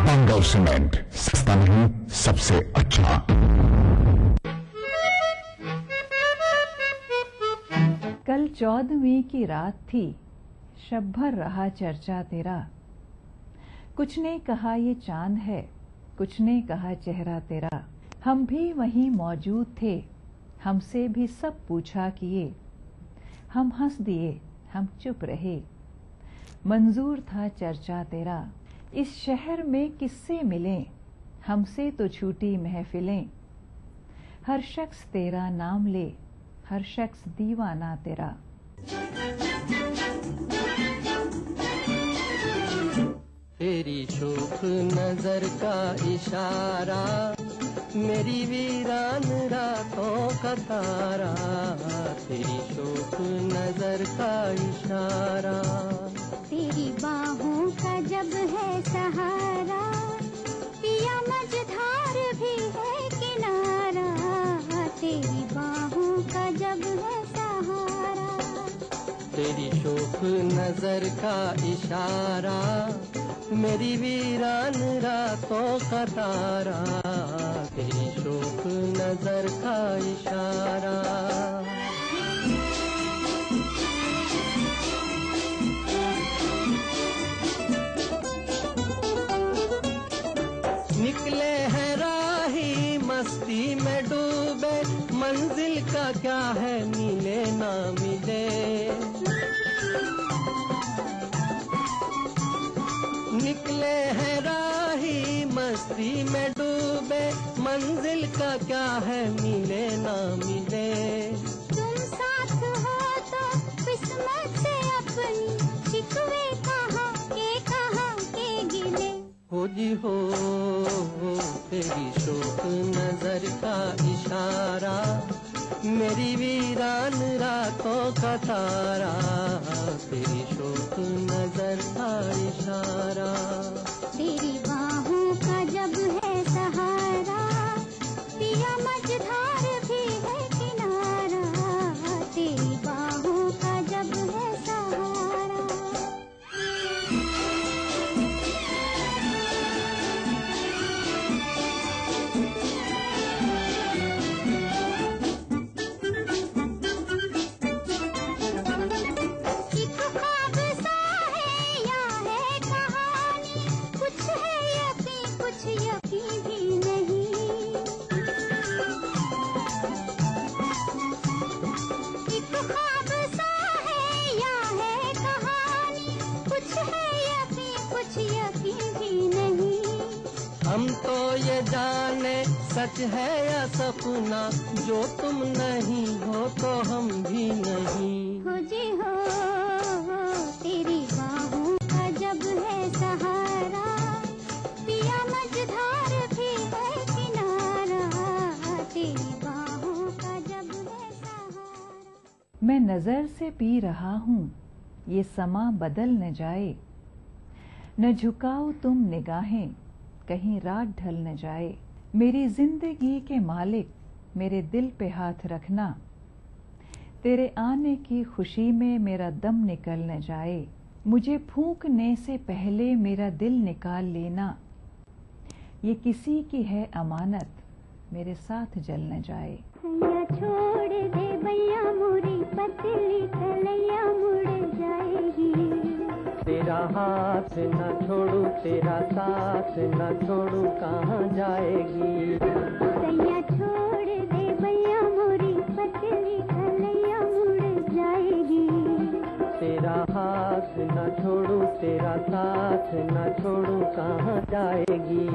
Pandav cement, सस्ता नहीं सबसे अच्छा। कल 14वीं की रात थी, शब भर रहा चर्चा तेरा। कुछ ने कहा ये चांद है, कुछ ने कहा चेहरा तेरा। हम भी वहीं मौजूद थे, हमसे भी सब पूछा किए। हम हंस दिए, हम चुप रहे, मंजूर था चर्चा तेरा। इस शहर में किससे मिलें, हमसे तो छूटी महफिलें। हर शख्स तेरा नाम ले, हर शख्स दीवाना तेरा। तेरी शोख नजर का इशारा, मेरी वीरान रातों का तारा। तेरी शोख नजर का इशारा, तेरी बाहों का जब है सहारा, पिया मझधार भी है किनारा। तेरी बाहों का जब है सहारा, तेरी शोख नजर का इशारा, मेरी वीरान रातों का तारा। तेरी शोख नजर का इशारा। निकले हैं राही मस्ती में डूबे, मंजिल का क्या है मिले ना मिले। निकले हैं राही मस्ती में डूबे, मंजिल का क्या है मिले ना मिले। तुम साथ हो तो किस्मत से अपनी, शिकवे कहाँ के गिले। हो जी हो, तेरी शोख नजर का इशारा, मेरी वीरान रातों का तारा। तेरी शोख नजर का इशारा, तेरी बाहों का जब है सहारा, पिया मझधार भी है किनारा। तेरी बाहों का जब है सहारा। हम तो ये जाने सच है या सपना, जो तुम नहीं हो तो हम भी नहीं। हो जी हो, तेरी बाहों का जब है सहारा, पिया मझधार भी है किनारा। तेरी बाहों का जब है सहारा। मैं नजर से पी रहा हूँ, ये समा बदल न जाए। न झुकाओ तुम निगाहें, कहीं रात ढल न जाए। मेरी जिंदगी के मालिक, मेरे दिल पे हाथ रखना। तेरे आने की खुशी में मेरा दम निकल न जाए। मुझे फूंकने से पहले मेरा दिल निकाल लेना। ये किसी की है अमानत, मेरे साथ जल न जाए। भैया छोड़ दे भैया, मोरी पतली कलैया मुड़ जाएगी। तेरा हाथ न छोड़ू, तेरा साथ न छोड़ू, कहाँ जाएगी। भैया छोड़ दे भैया, मोरी पतली कलैया मुड़ जाएगी। तेरा हाथ न छोड़ू, तेरा साथ न छोड़ू, कहाँ जाएगी।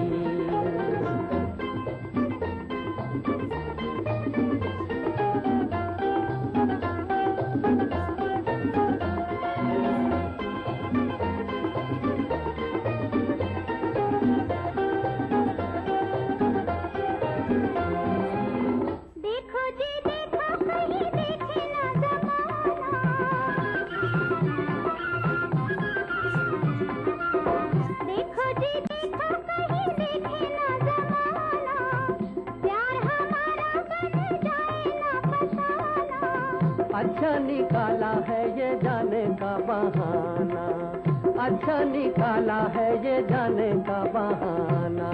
अच्छा निकाला है ये जाने का बहाना, अच्छा निकाला है ये जाने का बहाना।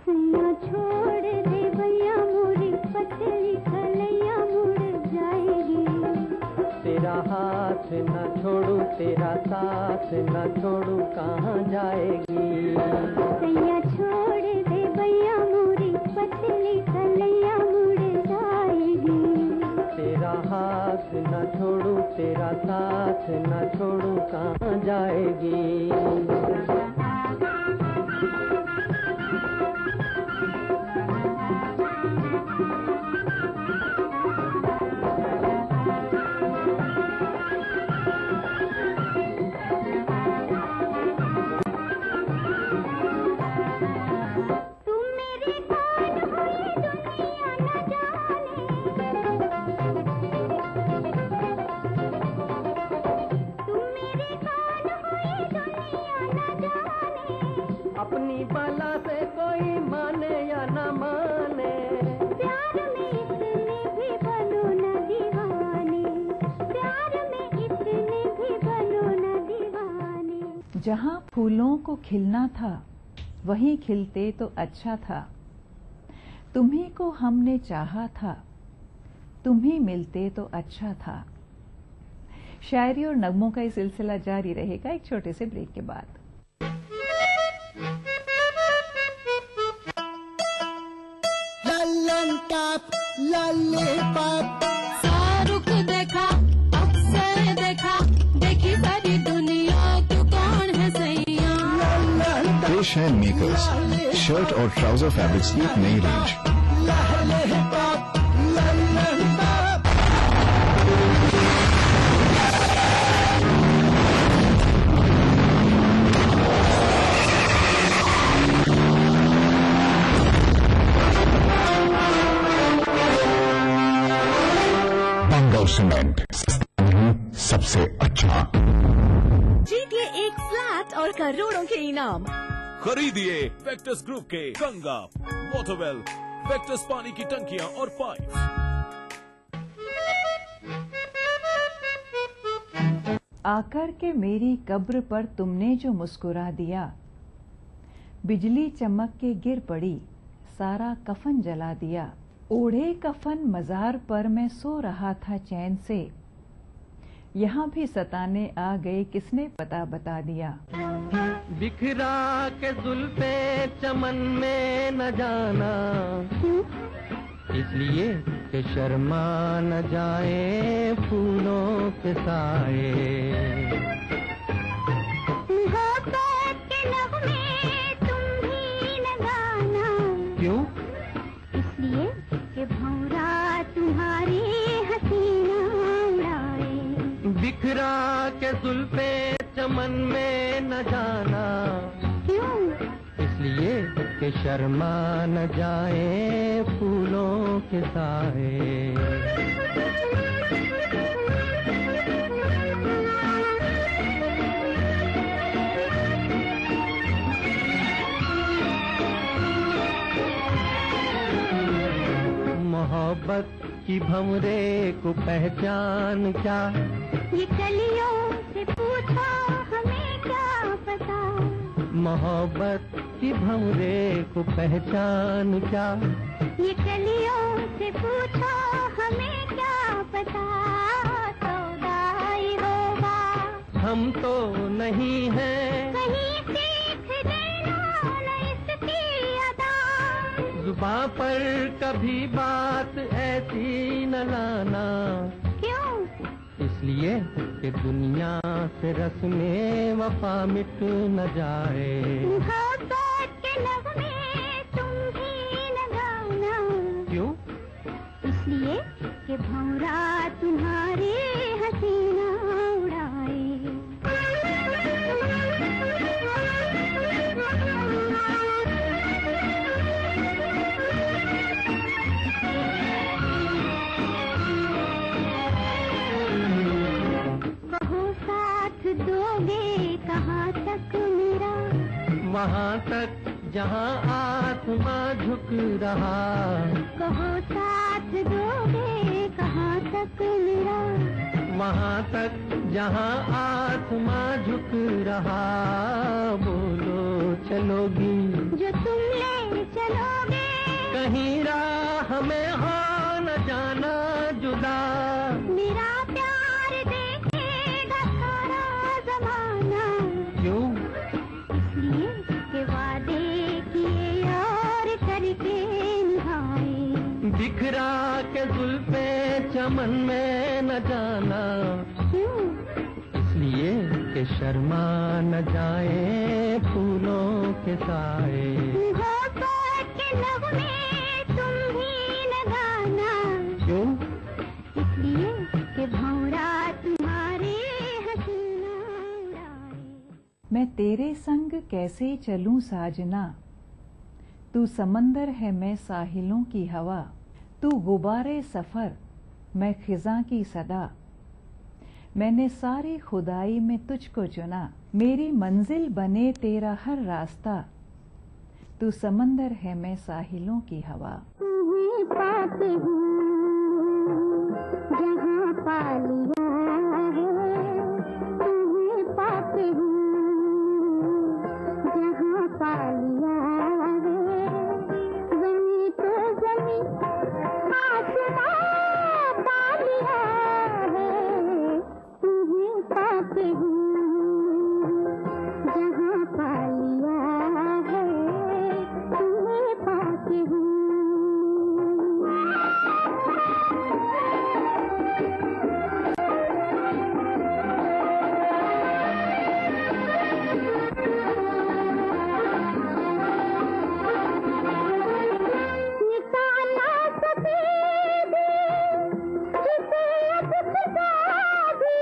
सैया छोड़ दे भैया मोरी पतली कलैया मुड़ जाएगी। तेरा हाथ न छोड़ू तेरा साथ न छोड़ू कहाँ जाएगी। सैया छोड़ दे भैया मोरी पतली कलैया मुड़ जाएगी। तेरा हाथ न छोड़ू तेरा साथ न छोड़ू कहाँ जाएगी। अपनी बला से कोई माने या न माने, प्यार में इतने भी बनो न दीवाने। प्यार में इतने भी बनो न दीवाने। जहाँ फूलों को खिलना था वहीं खिलते तो अच्छा था। तुम्ही को हमने चाहा था, तुम्ही मिलते तो अच्छा था। शायरी और नगमों का ये सिलसिला जारी रहेगा एक छोटे से ब्रेक के बाद। शाहरुख देखा अक्सर देखा देखी सारी दुनिया तू कौन है सैया। पेश है मेकर्स शर्ट और ट्राउजर फैब्रिक्स की एक नई रेंज। सीमेंट सबसे अच्छा। जीतिए एक फ्लैट और करोड़ों के इनाम। खरीदिए वेक्टस ग्रुप के गंगा, वाटरवेल, वेक्टस पानी की टंकियां और पाइप। आकर के मेरी कब्र पर तुमने जो मुस्कुरा दिया, बिजली चमक के गिर पड़ी सारा कफन जला दिया। ओढ़े कफन मजार पर मैं सो रहा था चैन से, यहाँ भी सताने आ गए किसने पता बता दिया। बिखरा के जुल्फे चमन में न जाना, इसलिए कि शर्मा न जाए फूलों के साए। मोहब्बत के नगमे तुम भी न गाना, क्यों? इसलिए कि भंवरा तुम्हारी हसीना उड़ाए। बिखरा के जुल्फे चमन में न जाना, क्यों? इसलिए कि शर्मा न जाए फूलों के साए। मोहब्बत की भंवरे को पहचान क्या, ये कलियों से पूछा हमें क्या पता। मोहब्बत की भंवरे को पहचान क्या, ये कलियों से पूछा हमें क्या पता। सौदाई होगा हम तो नहीं हैं, कहीं सीख लेना न इसकी अदा। जुबां पर कभी बात ऐसी न लाना, क्यों? इसलिए कि दुनिया से रस्में वफा मिट न जाए। मोहब्बत के नगमे तुम भी न गाना, क्यों? इसलिए कि भंवरा तुम्हारी हसीना उड़ाए। दोगे कहाँ तक मेरा, वहाँ तक जहाँ आसमां झुक रहा। कहो साथ दोगे कहाँ तक मेरा, वहाँ तक जहाँ आसमां झुक रहा। बोलो चलोगी जो तुम ले चलोगे, कहीं राह में हो न जाना जुदा। मेरा प्यार देखेगा सारा जमाना। क्यों? इसलिए के वादे किए और करके निभाए। बिखरा के जुल्फे चमन में न जाना। क्यों? इसलिए कि शर्मा न जाए फूलों के साए। मोहब्बत के नगमे तुम भी न गाना। क्यों? इसलिए कि भंवरा तुम्हारे हसीना उड़ाए। मैं तेरे संग कैसे चलूं साजना, तू समंदर है मैं साहिलों की हवा। तू गुबारे सफर मैं खिज़ां की सदा। मैंने सारी खुदाई में तुझको चुना। मेरी मंजिल बने तेरा हर रास्ता। तू समंदर है मैं साहिलों की हवा। तुम्हें पाते हूँ जहाँ पा लिया है। तुम्हें पाते हूँ जहाँ पा लिया है। ज़मीं तो ज़मीं आसमां पा लिया है। तुम्हें पाते हूँ जहाँ पा लिया है। तुम्हें पाते हूँ। निकाला सफेदी जिसे अब खुदा भी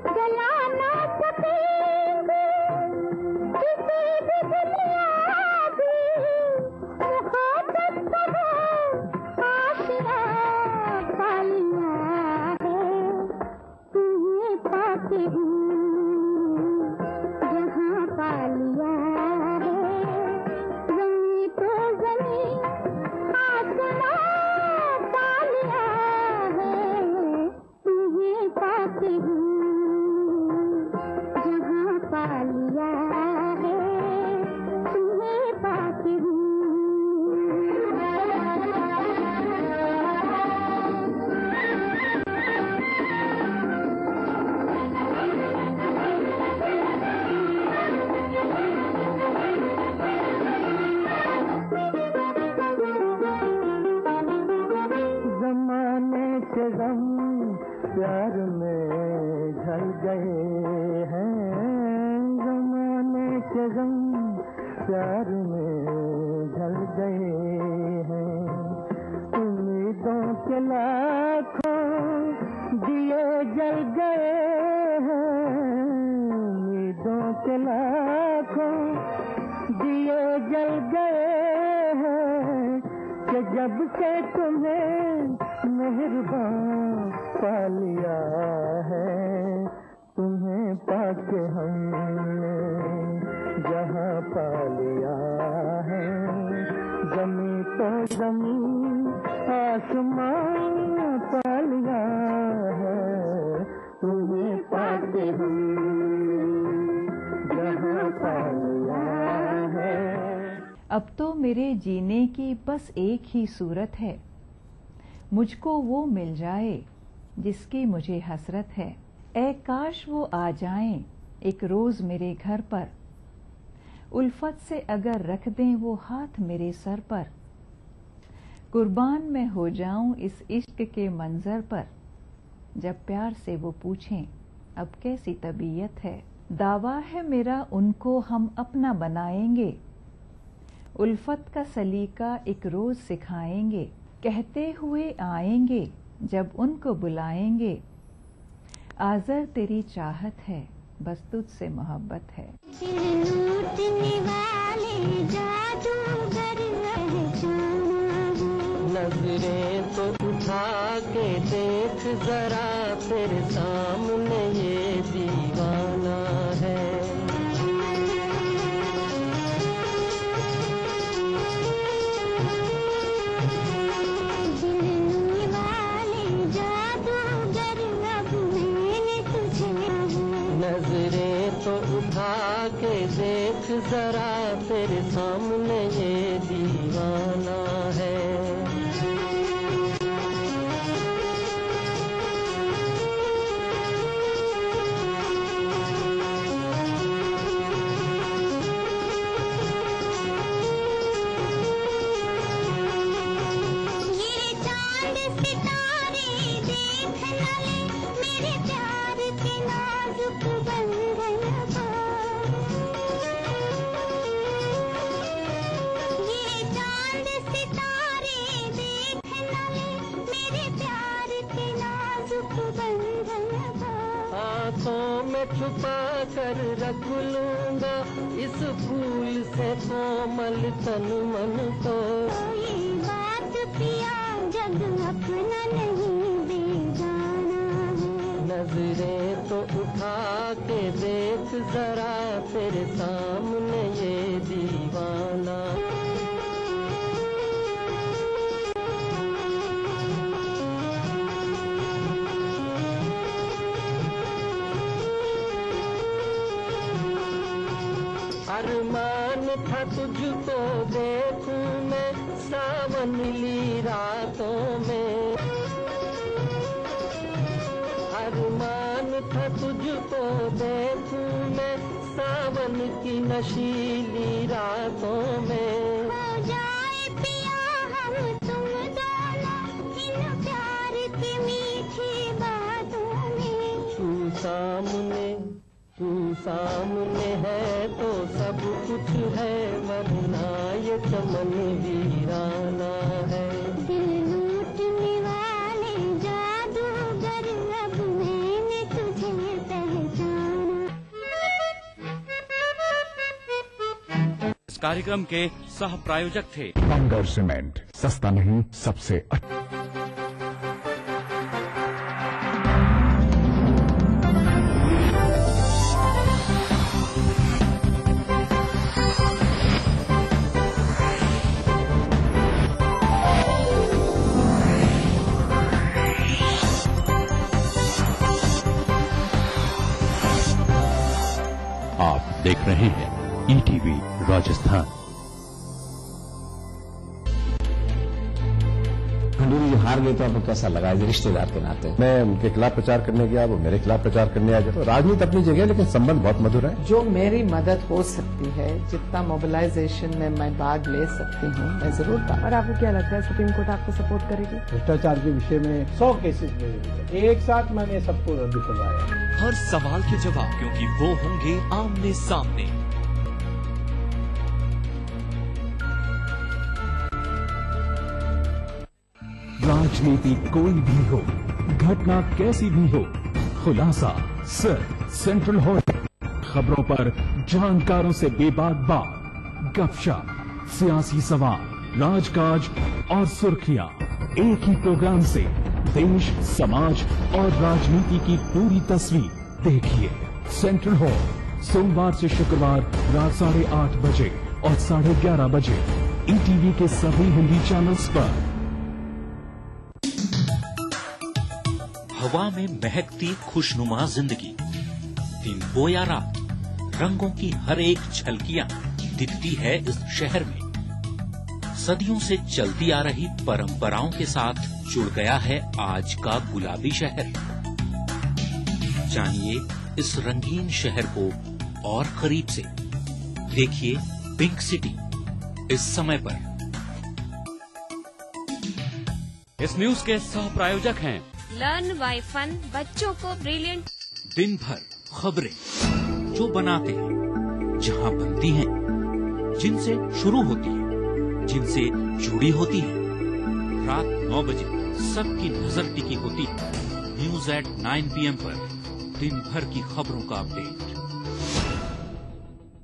जलाना सकेंगे। जिसे भी दुनिया भी मुहाबत कहो आशिया पा लिया है। तुम्हें पाते हूँ जहाँ पा लिया है। ज़मीं तो ज़मीं आसमां पा लिया है। तुम्हें पाते हूँ जहाँ पा लिया है। तुम्हें पाते हूँ। जमाने के गम प्यार में ढल गए हैं। जमाने के गम प्यार में ढल गए हैं। उम्मीदों के लाखों दिए जल गए हैं। उम्मीदों के लाखों दिए जल गए हैं। कि जब से तुम्हें मेहरबान पा लिया है। तुम्हें पाके हमने जहाँ पा लिया है। ज़मीं तो ज़मीं आसमां पा लिया है। तुम्हें पाके हमने जहाँ पा लिया है। अब तो मेरे जीने की बस एक ही सूरत है। मुझको वो मिल जाए जिसकी मुझे हसरत है। ऐ काश वो आ जाएं एक रोज मेरे घर पर। उल्फत से अगर रख दें वो हाथ मेरे सर पर। कुर्बान मैं हो जाऊं इस इश्क के मंजर पर। जब प्यार से वो पूछें अब कैसी तबीयत है। दावा है मेरा उनको हम अपना बनाएंगे। उल्फत का सलीका एक रोज सिखाएंगे। कहते हुए आएंगे जब उनको बुलाएंगे। आज़र तेरी चाहत है बस तुझसे मोहब्बत है। दिल लूटने वाले जादूगर पहचाना है। नजरें तो उठा के देख जरा तेरे सामने ये दीवाना है। दिल वाले जादूगर अब जरा तेरे सामने ये दीवाना है। छुपा कर रख लूंगा इस फूल से कोमल तन मन को। ये बात पिया जग अपना नहीं बेगाना है। नजरें तो उठा के देख जरा तेरे सामने ये दीवाना। अरमान था तुझको देखूं मैं सावनली रातों में। अरमान था तुझको देखूं मैं सावन की नशीली रातों में। हो जाए पिया हम तुम दोनों इन प्यार की मीठी बातों में। तू सामने है तो सब कुछ है, वरना ये चमन वीराना है। दिल लूटने वाले जादूगर अब मैंने तुझे पहचाना। इस कार्यक्रम के सह प्रायोजक थे बंगर सीमेंट, सस्ता नहीं सबसे अच्छा। आप देख रहे हैं ETV राजस्थान। खंडूरी जी हार गए तो आपको कैसा लगा रिश्तेदार के नाते? मैं उनके खिलाफ प्रचार करने गया, वो मेरे खिलाफ प्रचार करने आ गया। तो राजनीति अपनी जगह, लेकिन संबंध बहुत मधुर है। जो मेरी मदद हो सकती है, जितना मोबिलाइजेशन में मैं भाग ले सकती हूँ, मैं जरूर। और आपको क्या लगता है सुप्रीम कोर्ट आपको सपोर्ट करेगी? भ्रष्टाचार के विषय में 100 केसेस में एक साथ मैंने सबको रद्द करवाया। हर सवाल के जवाब, क्योंकि वो होंगे आमने सामने। राजनीति कोई भी हो, घटना कैसी भी हो, खुलासा सिर्फ सेंट्रल हॉल। खबरों पर जानकारों से बेबाक बात, गपशप, सियासी सवाल, राजकाज और सुर्खियां एक ही प्रोग्राम से देश, समाज और राजनीति की पूरी तस्वीर देखिए। सेंट्रल हॉल सोमवार से शुक्रवार रात 8:30 बजे और 11:30 बजे ETV के सभी हिंदी चैनल्स पर। हवा में महकती खुशनुमा जिंदगी, दिन हो या रात, रंगों की हर एक झलकियां दिखती है इस शहर में। सदियों से चलती आ रही परंपराओं के साथ जुड़ गया है आज का गुलाबी शहर। जानिए इस रंगीन शहर को और करीब से। देखिए पिंक सिटी इस समय पर। इस न्यूज के सह प्रायोजक हैं लर्न बाय फन, बच्चों को ब्रिलियंट। दिन भर खबरें जो बनाते हैं, जहां बनती हैं, जिनसे शुरू होती है, जिनसे जुड़ी होती है। रात 9 बजे सबकी नजर टिकी होती है न्यूज एट 9 PM पर। दिन भर की खबरों का अपडेट।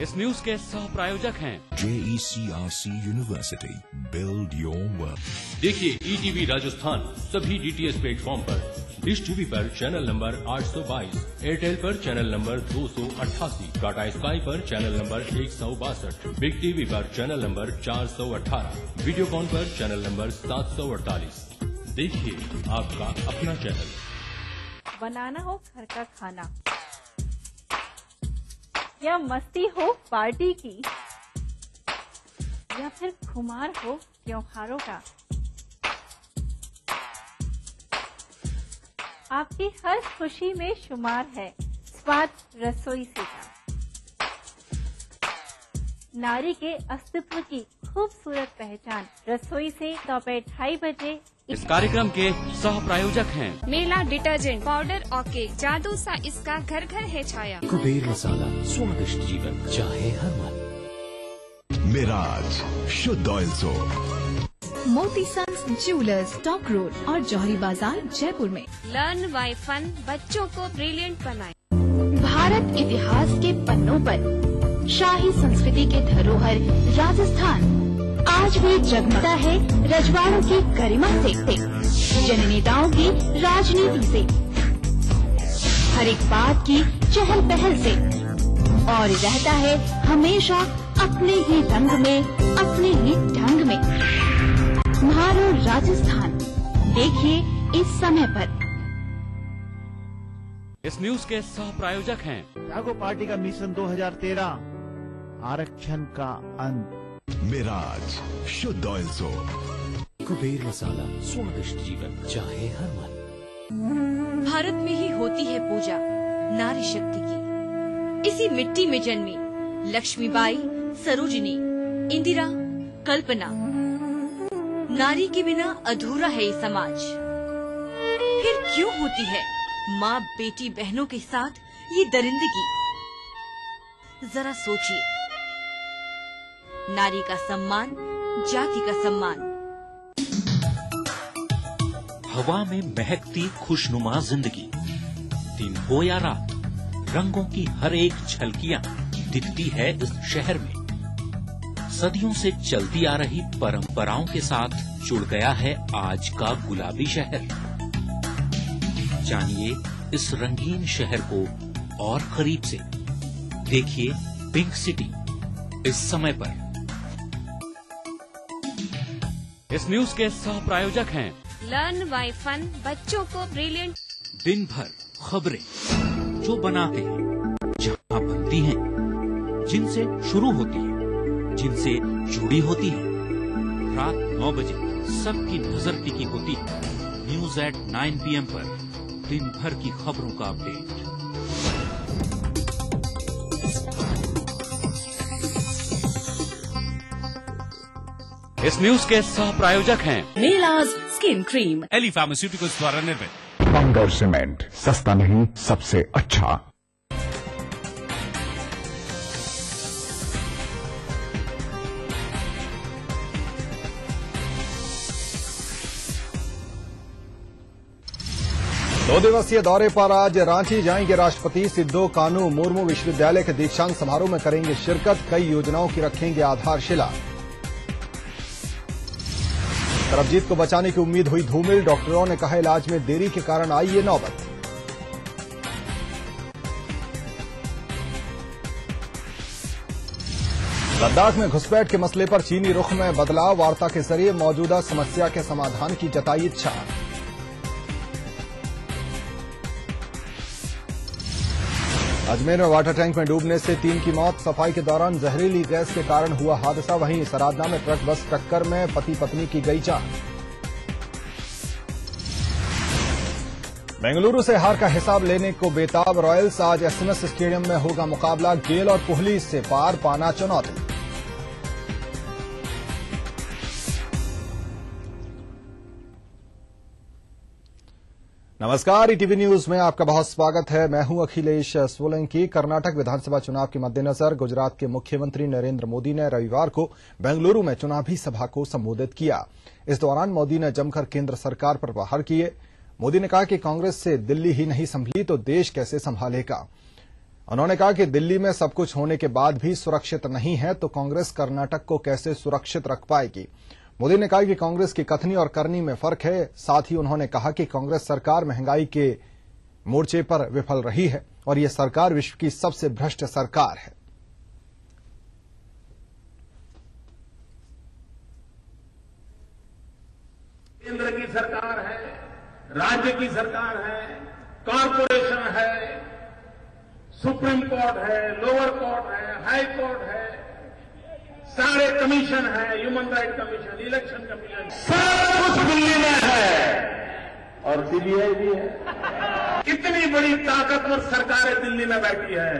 इस न्यूज के सह प्रायोजक हैं JECRC university, build your world. देखिए ETV राजस्थान सभी DTH प्लेटफॉर्म पर। डिश टीवी पर चैनल नंबर 822, एयरटेल पर चैनल नंबर 288, टाटा स्काई पर चैनल नंबर 162, बिग टीवी पर चैनल नंबर 418, वीडियोकॉन पर चैनल नंबर 748। देखिए आपका अपना चैनल। बनाना हो घर का खाना, या मस्ती हो पार्टी की, या फिर खुमार हो त्योहारों का, आपकी हर खुशी में शुमार है स्वाद रसोई से का। नारी के अस्तित्व की खूबसूरत पहचान रसोई से दोपहर 2:30 बजे। इस कार्यक्रम के सह प्रायोजक हैं मेला डिटर्जेंट पाउडर और केक, जादू सा इसका घर घर है छाया। कुबेर मसाला, स्वादिष्ट जीवन चाहे हर मन। मिराज शुद्ध ऑयल सोप। मोती सन्स ज्वेलर्स, टॉप रोड और जौहरी बाजार, जयपुर में। लर्न बाय फन, बच्चों को ब्रिलियंट बनाए। भारत इतिहास के पन्नों पर शाही संस्कृति के धरोहर राजस्थान आज भी जगमगाता है रजवाड़ों की गरिमा से, जननेताओं की राजनीति से, हर एक बात की चहल पहल से, और रहता है हमेशा अपने ही रंग में, अपने ही ढंग में। म्हारो राजस्थान, देखिए इस समय पर। इस न्यूज के सह प्रायोजक हैं जागो पार्टी का मिशन 2013, आरक्षण का अंत। मिराज शुद्ध ऑयल सोप। कुबेर मसाला, स्वादिष्ट जीवन चाहे हर मन। भारत में ही होती है पूजा नारी शक्ति की। इसी मिट्टी में जन्मी लक्ष्मीबाई, सरोजिनी, इंदिरा, कल्पना। नारी के बिना अधूरा है ये समाज। फिर क्यों होती है माँ बेटी बहनों के साथ ये दरिंदगी? जरा सोचिए, नारी का सम्मान, जाति का सम्मान। हवा में महकती खुशनुमा जिंदगी, दिन हो या रात, रंगों की हर एक झलकियां दिखती है इस शहर में। सदियों से चलती आ रही परंपराओं के साथ जुड़ गया है आज का गुलाबी शहर। जानिए इस रंगीन शहर को और करीब से। देखिए पिंक सिटी इस समय पर। इस न्यूज के सह प्रायोजक हैं लर्न बाय फन, बच्चों को ब्रिलियंट। दिन भर खबरें जो बनाते हैं, जहां बनती हैं, जिनसे शुरू होती है, जिनसे जुड़ी होती है। रात 9 बजे सबकी नजर टिकी होती है न्यूज एट 9 PM पर। दिन भर की खबरों का अपडेट। इस न्यूज के सह प्रायोजक हैं मेलाज स्किन क्रीम, एली फार्मास्यूटिकल्स द्वारा निर्मित। बंगर सीमेंट, सस्ता नहीं सबसे अच्छा। दो दिवसीय दौरे पर आज रांची जाएंगे राष्ट्रपति। सिद्धो कानू मुर्मू विश्वविद्यालय के दीक्षांत समारोह में करेंगे शिरकत। कई योजनाओं की रखेंगे आधारशिला। सरबजीत को बचाने की उम्मीद हुई धूमिल। डॉक्टरों ने कहा इलाज में देरी के कारण आई ये नौबत। लद्दाख में घुसपैठ के मसले पर चीनी रुख में बदलाव। वार्ता के जरिए मौजूदा समस्या के समाधान की जताई इच्छा। अजमेर में वाटर टैंक में डूबने से 3 की मौत। सफाई के दौरान जहरीली गैस के कारण हुआ हादसा। वहीं सरादना में ट्रक बस टक्कर में पति पत्नी की गई जान। बेंगलुरु से हार का हिसाब लेने को बेताब रॉयल्स। आज एसएमएस स्टेडियम में होगा मुकाबला। गेल और कोहली से पार पाना चुनौती। नमस्कार, ईटीवी न्यूज में आपका बहुत स्वागत है। मैं हूं अखिलेश सोलंकी। कर्नाटक विधानसभा चुनाव के मद्देनजर गुजरात के मुख्यमंत्री नरेंद्र मोदी ने रविवार को बेंगलुरु में चुनावी सभा को संबोधित किया। इस दौरान मोदी ने जमकर केंद्र सरकार पर प्रहार किए। मोदी ने कहा कि कांग्रेस से दिल्ली ही नहीं संभली तो देश कैसे संभालेगा। उन्होंने कहा कि दिल्ली में सब कुछ होने के बाद भी सुरक्षित नहीं है तो कांग्रेस कर्नाटक को कैसे सुरक्षित रख पाएगी। मोदी ने कहा कि कांग्रेस की कथनी और करनी में फर्क है। साथ ही उन्होंने कहा कि कांग्रेस सरकार महंगाई के मोर्चे पर विफल रही है और यह सरकार विश्व की सबसे भ्रष्ट सरकार है। केंद्र की सरकार है, राज्य की सरकार है, कॉरपोरेशन है, सुप्रीम कोर्ट है, लोअर कोर्ट है, हाई कोर्ट है, सारे कमीशन है, human right commission, election commission, सब कुछ दिल्ली में है और सीबीआई भी है। इतनी बड़ी ताकतवर सरकारें दिल्ली में बैठी है,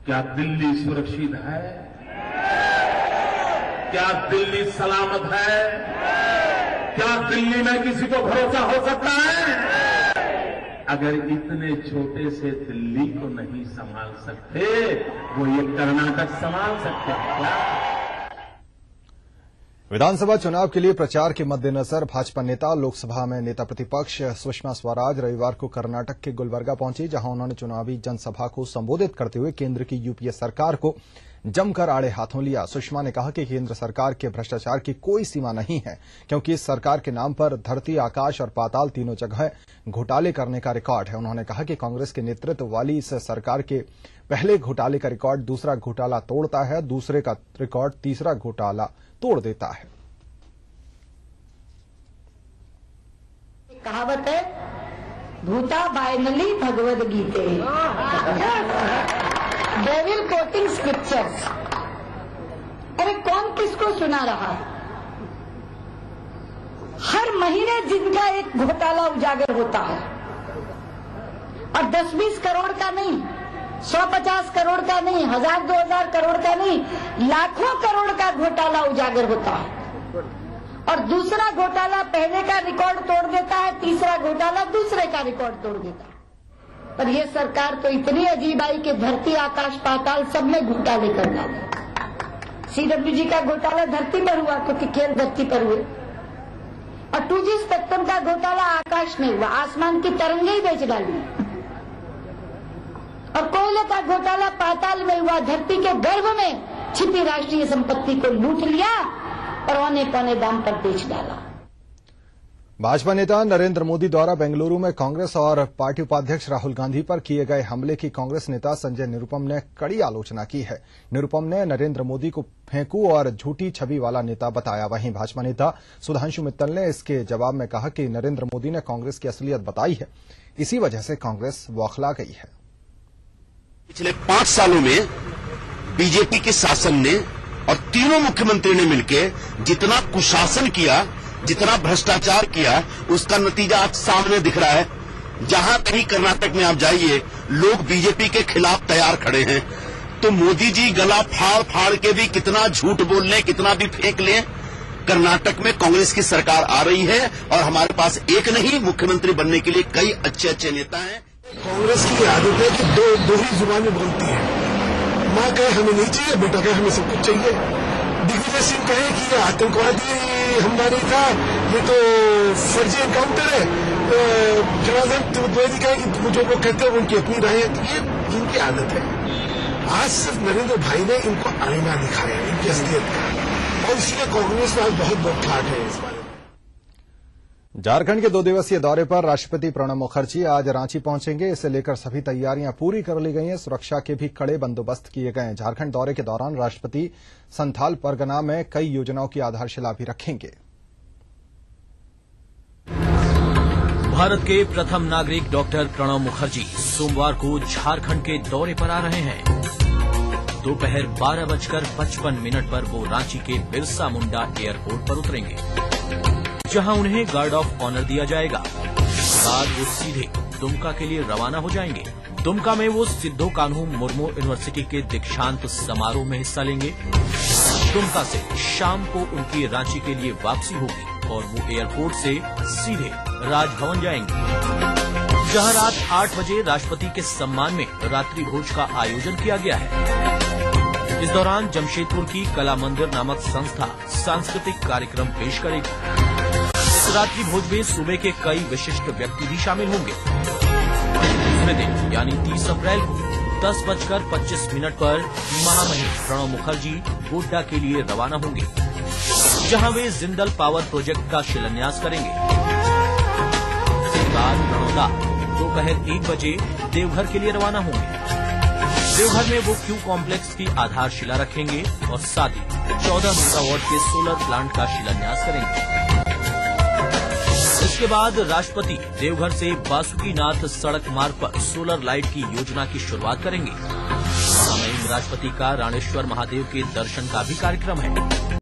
क्या दिल्ली सुरक्षित है? क्या दिल्ली सलामत है? क्या दिल्ली में किसी को भरोसा हो सकता है? अगर इतने छोटे से दिल्ली को नहीं संभाल सकते, वो ये कर्नाटक संभाल सकते हैं क्या? विधानसभा चुनाव के लिए प्रचार के मद्देनजर भाजपा नेता लोकसभा में नेता प्रतिपक्ष सुषमा स्वराज रविवार को कर्नाटक के गुलबर्गा पहुंची, जहां उन्होंने चुनावी जनसभा को संबोधित करते हुए केंद्र की यूपीए सरकार को जमकर आड़े हाथों लिया। सुषमा ने कहा कि केंद्र सरकार के भ्रष्टाचार की कोई सीमा नहीं है, क्योंकि इस सरकार के नाम पर धरती, आकाश और पाताल तीनों जगह घोटाले करने का रिकॉर्ड है। उन्होंने कहा कि कांग्रेस के नेतृत्व वाली इस सरकार के पहले घोटाले का रिकॉर्ड दूसरा घोटाला तोड़ता है, दूसरे का रिकॉर्ड तीसरा घोटाला तोड़ देता है। कहावत है, भूता बायनली भगवद गीते, डेविल कोटिंग स्क्रिप्चर्स। अरे कौन किसको सुना रहा है? हर महीने जिनका एक घोटाला उजागर होता है, और 10-20 करोड़ का नहीं, 150 करोड़ का नहीं, 1000-2000 करोड़ का नहीं, लाखों करोड़ का घोटाला उजागर होता है। और दूसरा घोटाला पहले का रिकॉर्ड तोड़ देता है, तीसरा घोटाला दूसरे का रिकॉर्ड तोड़ देता है। पर यह सरकार तो इतनी अजीब आई कि धरती, आकाश, पाताल सब में घोटाले कर डाले। सीडब्ल्यूजी का घोटाला धरती पर हुआ क्योंकि खेल धरती पर हुए, और 2G स्पेक्ट्रम का घोटाला आकाश में हुआ, आसमान की तरंगे ही बेच डाली। और कोयले का घोटाला पाताल में हुआ, धरती के गर्भ में छिपी राष्ट्रीय संपत्ति को लूट लिया और औने पौने दाम पर बेच डाला। भाजपा नेता नरेंद्र मोदी द्वारा बेंगलुरु में कांग्रेस और पार्टी उपाध्यक्ष राहुल गांधी पर किए गए हमले की कांग्रेस नेता संजय निरुपम ने कड़ी आलोचना की है। निरुपम ने नरेंद्र मोदी को फेंकू और झूठी छवि वाला नेता बताया। वहीं भाजपा नेता सुधांशु मित्तल ने इसके जवाब में कहा कि नरेंद्र मोदी ने कांग्रेस की असलियत बताई है, इसी वजह से कांग्रेस बौखला गई है। पिछले 5 सालों में बीजेपी के शासन ने और तीनों मुख्यमंत्री ने मिलकर जितना कुशासन किया, जितना भ्रष्टाचार किया, उसका नतीजा आज सामने दिख रहा है। जहां कहीं कर्नाटक में आप जाइए, लोग बीजेपी के खिलाफ तैयार खड़े हैं। तो मोदी जी गला फाड़ फाड़ के भी कितना झूठ बोल लें, कितना भी फेंक लें, कर्नाटक में कांग्रेस की सरकार आ रही है और हमारे पास एक नहीं, मुख्यमंत्री बनने के लिए कई अच्छे अच्छे नेता हैं। कांग्रेस की आदत है कि दो ही जुबानें बोलती है। माँ कहे हमें नहीं चाहिए, बेटा कहे हमें सब कुछ चाहिए। दिग्विजय सिंह कहे कि ये आतंकवादी हमला नहीं था, ये तो फर्जी एनकाउंटर है। जनार्दन द्विवेदी कहे कि जो लोग कहते हैं उनकी अपनी राय है। तो ये इनकी आदत है। आज सिर्फ नरेंद्र भाई ने इनको आईना दिखाया इनकी असलियत का, और इसलिए कांग्रेस में आज बहुत बौखलाहट है इस बारे में। झारखंड के 2 दिवसीय दौरे पर राष्ट्रपति प्रणब मुखर्जी आज रांची पहुंचेंगे। इसे लेकर सभी तैयारियां पूरी कर ली गई हैं। सुरक्षा के भी कड़े बंदोबस्त किए गए हैं। झारखंड दौरे के दौरान राष्ट्रपति संथाल परगना में कई योजनाओं की आधारशिला भी रखेंगे। भारत के प्रथम नागरिक डॉक्टर प्रणब मुखर्जी सोमवार को झारखंड के दौरे पर आ रहे हैं। दोपहर 12:55 पर वो रांची के बिरसा मुंडा एयरपोर्ट पर उतरेंगे, जहां उन्हें गार्ड ऑफ ऑनर दिया जाएगा। बाद वो सीधे दुमका के लिए रवाना हो जाएंगे। दुमका में वो सिद्धो कान्हू मुर्मू यूनिवर्सिटी के दीक्षांत समारोह में हिस्सा लेंगे। दुमका से शाम को उनकी रांची के लिए वापसी होगी और वो एयरपोर्ट से सीधे राजभवन जाएंगे, जहां रात 8 बजे राष्ट्रपति के सम्मान में रात्रि भोज का आयोजन किया गया है। इस दौरान जमशेदपुर की कला मंदिर नामक संस्था सांस्कृतिक कार्यक्रम पेश करेगी। रात्रि भोज में सूबे के कई विशिष्ट व्यक्ति भी शामिल होंगे। दूसरे दिन यानी 30 अप्रैल को 10:25 पर महामहिम प्रणब मुखर्जी गोड्डा के लिए रवाना होंगे, जहां वे जिंदल पावर प्रोजेक्ट का शिलान्यास करेंगे। इसके बाद प्रणोदा दोपहर 1 बजे देवघर के लिए रवाना होंगे। देवघर में वो क्यू कॉम्प्लेक्स की आधारशिला रखेंगे और साथ ही 14 मेगावाट के सोलर प्लांट का शिलान्यास करेंगे। इसके बाद राष्ट्रपति देवघर से बासुकीनाथ सड़क मार्ग पर सोलर लाइट की योजना की शुरुआत करेंगे। राष्ट्रपति का राणेश्वर महादेव के दर्शन का भी कार्यक्रम है।